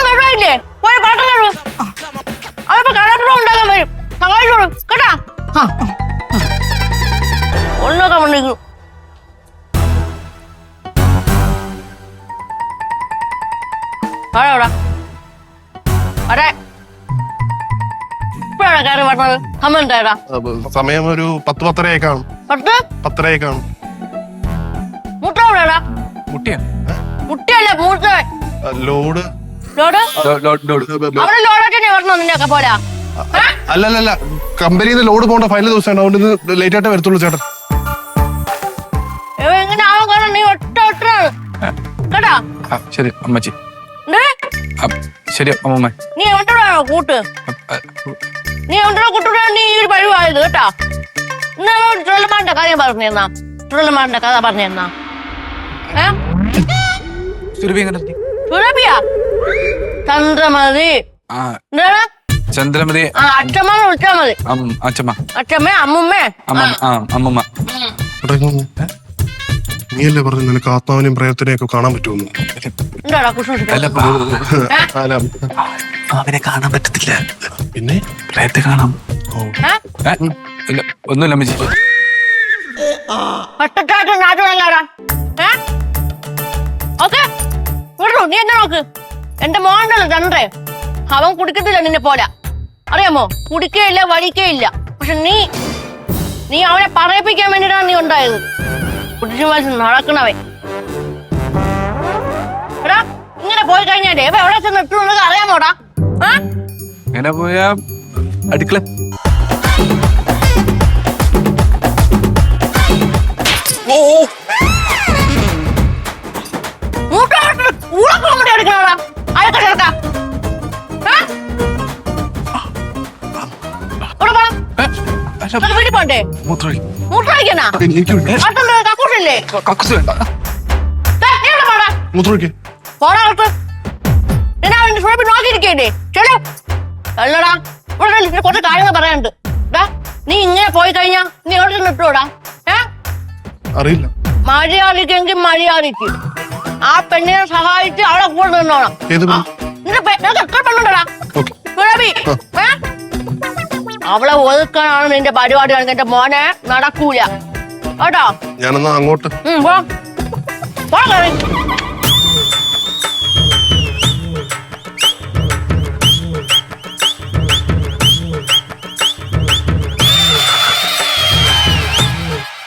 കഴിവില്ലേ പോയ പാത്രം കഴിവ് അതിപ്പോ കടപ്പുറം ഉണ്ടാക്കാൻ വരും സഹായിച്ചോളൂ കേട്ടാ ഒന്നൊക്കെ വന്നിരിക്കും അതെ ഇപ്പഴാണ് കയറി പറഞ്ഞത് അമ്മേടാ സമയം ഒരു 10-10:30 കാണും. 10:10 കാണും. മുട്ട എവിടെയാടാ? മുട്ടയല്ല മൂട്ട ലോഡ് അവിടെ ലോഡായിട്ട് വരണോ നിന്നെയൊക്കെ പോരാ? അല്ലല്ല കമ്പനിന്ന് ലോഡ് പോകേണ്ട ഫൈനൽ ദിവസമാണ് അതുകൊണ്ട് ലേറ്റ് ആയിട്ടേ വരത്തുള്ളൂ ചേട്ടൻ. എങ്ങനെ ആവാൻ കാരണം നീ ഒറ്റ കേട്ടാ? ശരി അമ്മച്ചി. ശരി അമ്മ. നീ എവിടെയാണോ കൂട്ട്? നീ എവിടെ കൂട്ടുകൂടാണ് നീ ഒരു കഴിവായത് കേട്ടാ? ചുഴലമാരുടെ കാര്യം പറഞ്ഞു തന്നാ ചുഴലമാരുടെ കഥ പറഞ്ഞു തന്നാ സുരഭിയാ ചന്ദ്രമതി ചന്ദ്രമതി അച്ഛമ്മ വിളിച്ചാ മതി. അച്ഛമ്മ അമ്മുമ്മേ അമ്മുമ്മ. നീയല്ലേ പറഞ്ഞു നിനക്ക് ആത്മാവിനെയും പ്രയത്നെയും ഒക്കെ കാണാൻ പറ്റുമെന്ന്. അവനെ കാണാൻ പറ്റത്തില്ല. പിന്നെ പ്രയത്തെ കാണാം. ഒന്നുമില്ല അമ്മച്ചി. നീ എന്നെ നോക്ക്. എന്റെ മോണ്ടല്ലോ ചന്ദ്രേ, അവൻ കുടിക്കത്തില്ല നിന്നെ പോലെ അറിയാമോ? കുടിക്കയില്ല വഴിക്കയില്ല. പക്ഷെ നീ അവനെ പറയിപ്പിക്കാൻ വേണ്ടിട്ടാണ് നീ ഉണ്ടായത്. കുടിച്ചു മത്സ്യം നടക്കണവൻ എടാ ഇങ്ങനെ പോയി കഴിഞ്ഞാലേ എവിടെ ചെന്ന് ഇട്ടുള്ളത് അറിയാമോടാ? ഇങ്ങനെ പോയാ അടുക്കള എടുക്കണോടാ അതൊക്കെ ചേർക്കാം. വീട്ടിൽ പോണ്ടേ? മൂത്രമൊഴിക്കാനാ? കക്കൂസില്ലേ? നോക്കിയിരിക്കേ ചെല്ലോ അല്ലടാ. ഇവിടെ കുറച്ച് കാര്യങ്ങൾ പറയാനുണ്ട്. നീ ഇങ്ങനെ പോയി കഴിഞ്ഞാ നീ എവിടെ നിന്ന് ഇട്ടോടാ? അറിയില്ല. മര്യാദക്കെങ്കിൽ മര്യാദക്ക് ആ പെണ്ണിനെ സഹായിച്ച് അവളെ കൂടെ നിന്നോണം. എത്ര പെണ്ണുണ്ടടാ? അവളെ ഒതുക്കാനാണ് നിന്റെ പരിപാടിയാണെങ്കിൽ എന്റെ മോനെ നടക്കൂല കേട്ടോ. ഞാനെന്നാ അങ്ങോട്ട്